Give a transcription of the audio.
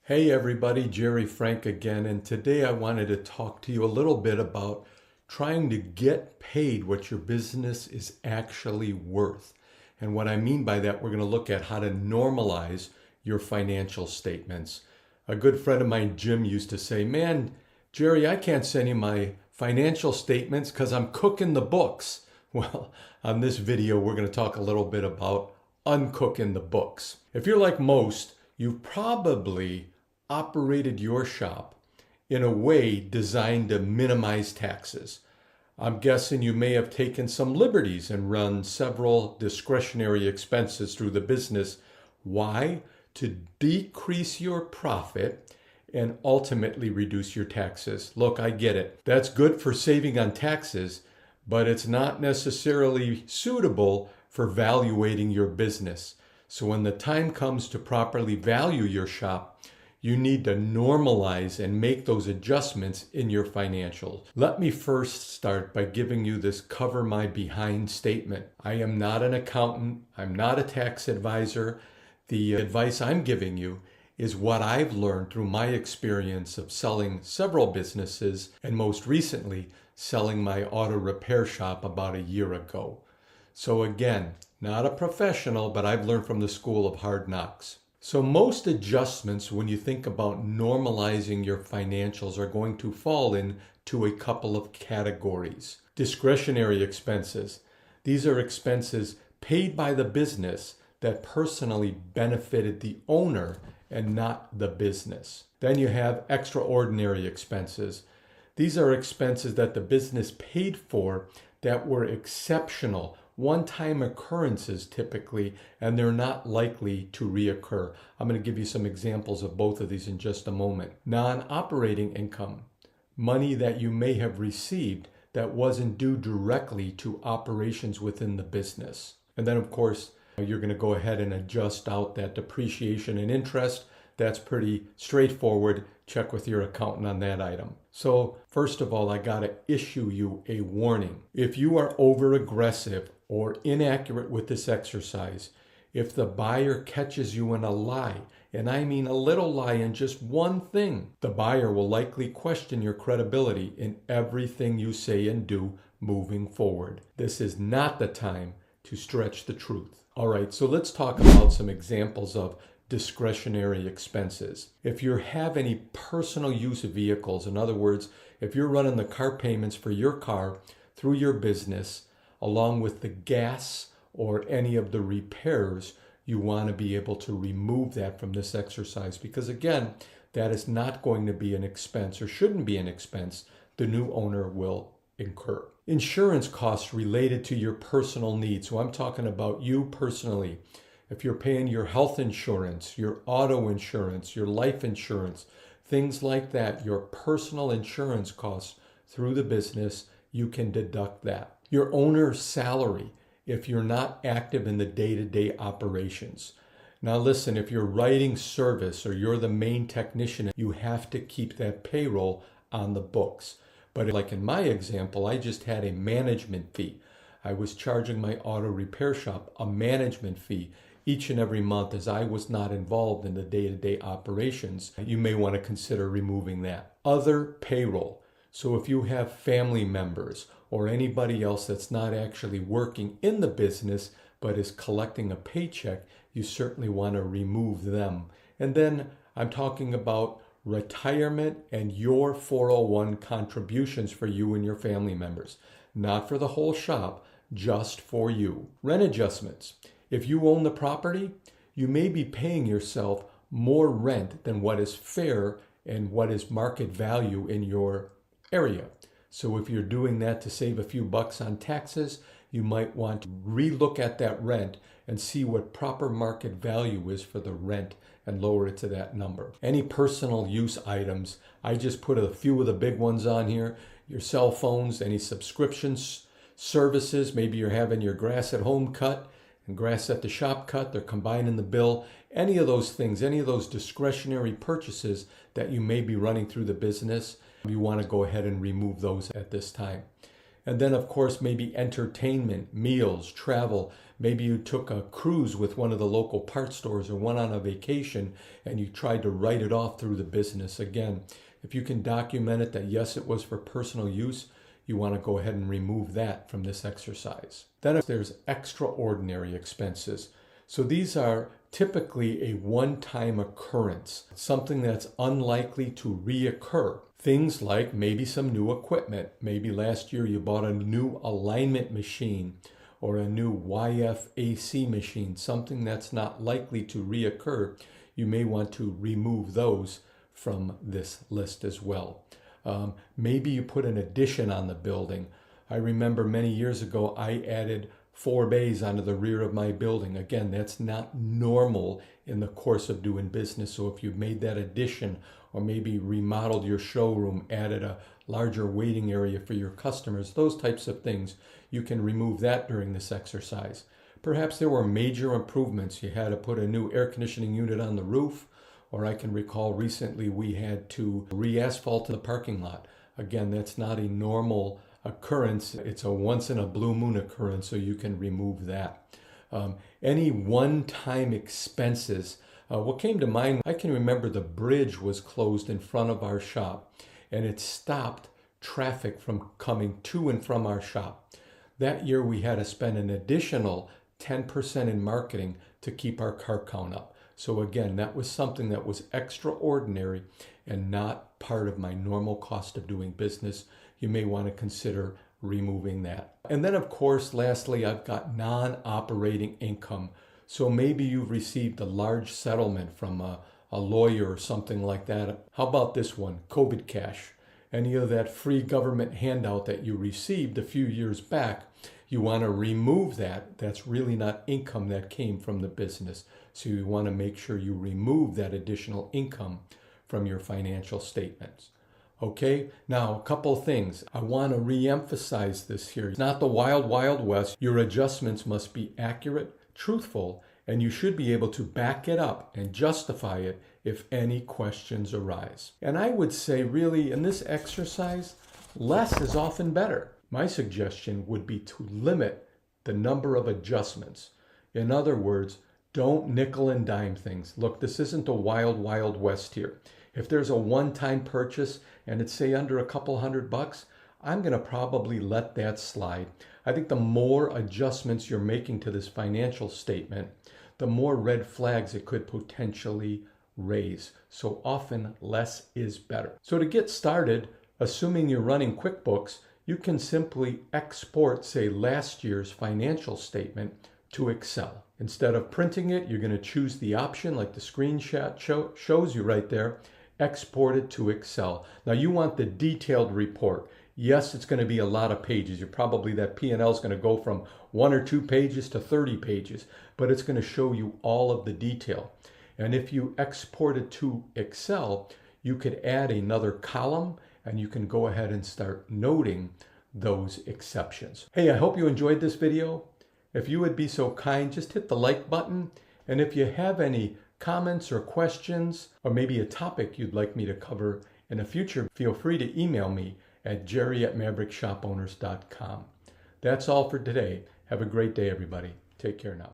Hey everybody, Jerry Frank again, and today I wanted to talk to you a little bit about trying to get paid what your business is actually worth. And what I mean by that, we're going to look at how to normalize your financial statements. A good friend of mine, Jim, used to say, "Man, Jerry, I can't send you my financial statements because I'm cooking the books." Well, on this video, we're going to talk a little bit about uncooking the books. If you're like most, you've probably operated your shop in a way designed to minimize taxes. I'm guessing you may have taken some liberties and run several discretionary expenses through the business. Why? To decrease your profit and ultimately reduce your taxes. Look, I get it. That's good for saving on taxes, but it's not necessarily suitable for valuating your business. So when the time comes to properly value your shop, you need to normalize and make those adjustments in your financials. Let me first start by giving you this cover my behind statement. I am not an accountant. I'm not a tax advisor. The advice I'm giving you is what I've learned through my experience of selling several businesses and most recently selling my auto repair shop about a year ago. So again, not a professional, but I've learned from the school of hard knocks. So most adjustments when you think about normalizing your financials are going to fall into a couple of categories. Discretionary expenses. These are expenses paid by the business that personally benefited the owner and not the business. Then you have extraordinary expenses. These are expenses that the business paid for that were exceptional, one-time occurrences typically, and they're not likely to reoccur. I'm going to give you some examples of both of these in just a moment. Non-operating income, money that you may have received that wasn't due directly to operations within the business. And then of course, you're going to go ahead and adjust out that depreciation and interest. That's pretty straightforward. Check with your accountant on that item. So first of all, I got to issue you a warning. If you are over aggressive or inaccurate with this exercise, if the buyer catches you in a lie, and I mean a little lie in just one thing, the buyer will likely question your credibility in everything you say and do moving forward. This is not the time to stretch the truth. All right, so let's talk about some examples of discretionary expenses. If you have any personal use of vehicles, in other words, if you're running the car payments for your car through your business, along with the gas or any of the repairs, you want to be able to remove that from this exercise because again, that is not going to be an expense or shouldn't be an expense the new owner will incur. Insurance costs related to your personal needs. So I'm talking about you personally. If you're paying your health insurance, your auto insurance, your life insurance, things like that, your personal insurance costs through the business, you can deduct that. Your owner's salary, if you're not active in the day-to-day operations. Now listen, if you're writing service or you're the main technician, you have to keep that payroll on the books. But like in my example, I just had a management fee. I was charging my auto repair shop a management fee each and every month as I was not involved in the day-to-day operations. You may want to consider removing that. Other payroll. So if you have family members or anybody else that's not actually working in the business but is collecting a paycheck, you certainly want to remove them. And then I'm talking about retirement and your 401 contributions for you and your family members. Not for the whole shop, just for you. Rent adjustments. If you own the property, you may be paying yourself more rent than what is fair and what is market value in your area. So if you're doing that to save a few bucks on taxes, you might want to relook at that rent and see what proper market value is for the rent and lower it to that number. Any personal use items, I just put a few of the big ones on here. Your cell phones, any subscriptions, services, maybe you're having your grass at home cut and grass at the shop cut, they're combining the bill. Any of those things, any of those discretionary purchases that you may be running through the business, you want to go ahead and remove those at this time. And then, of course, maybe entertainment, meals, travel. Maybe you took a cruise with one of the local parts stores or went on a vacation and you tried to write it off through the business. Again, if you can document it that yes, it was for personal use, you want to go ahead and remove that from this exercise. Then there's extraordinary expenses. So these are typically a one-time occurrence, something that's unlikely to reoccur. Things like maybe some new equipment. Maybe last year you bought a new alignment machine or a new YFAC machine, something that's not likely to reoccur. You may want to remove those from this list as well. Maybe you put an addition on the building. I remember many years ago I added 4 bays onto the rear of my building. Again, that's not normal in the course of doing business. So if you've made that addition or maybe remodeled your showroom, added a larger waiting area for your customers, those types of things, you can remove that during this exercise. Perhaps there were major improvements. You had to put a new air conditioning unit on the roof, or I can recall recently we had to re-asphalt the parking lot. Again, that's not a normal occurrence. It's a once in a blue moon occurrence, so you can remove that. Any one-time expenses. What came to mind, I can remember the bridge was closed in front of our shop and it stopped traffic from coming to and from our shop. That year we had to spend an additional 10% in marketing to keep our car count up. So again, that was something that was extraordinary and not part of my normal cost of doing business. You may want to consider removing that. And then of course, lastly, I've got non-operating income. So maybe you've received a large settlement from a lawyer or something like that. How about this one, COVID cash? Any of that free government handout that you received a few years back, you want to remove that. That's really not income that came from the business. So you want to make sure you remove that additional income from your financial statements. Okay, now a couple of things. I want to re-emphasize this here. It's not the wild, wild west. Your adjustments must be accurate, truthful, and you should be able to back it up and justify it if any questions arise. And I would say really in this exercise, less is often better. My suggestion would be to limit the number of adjustments. In other words, don't nickel and dime things. Look, this isn't the wild, wild west here. If there's a one-time purchase and it's say under a couple $100, I'm going to probably let that slide. I think the more adjustments you're making to this financial statement, the more red flags it could potentially raise. So often less is better. So to get started, assuming you're running QuickBooks, you can simply export, say, last year's financial statement to Excel. Instead of printing it, you're going to choose the option like the screenshot shows you right there, export it to Excel. Now you want the detailed report. Yes, it's going to be a lot of pages. You're probably that P&L is going to go from 1 or 2 pages to 30 pages, but it's going to show you all of the detail. And if you export it to Excel, you could add another column and you can go ahead and start noting those exceptions. Hey, I hope you enjoyed this video. If you would be so kind, just hit the like button. And if you have any comments or questions, or maybe a topic you'd like me to cover in the future, feel free to email me at jerry@maverickshopowners.com. That's all for today. Have a great day, everybody. Take care now.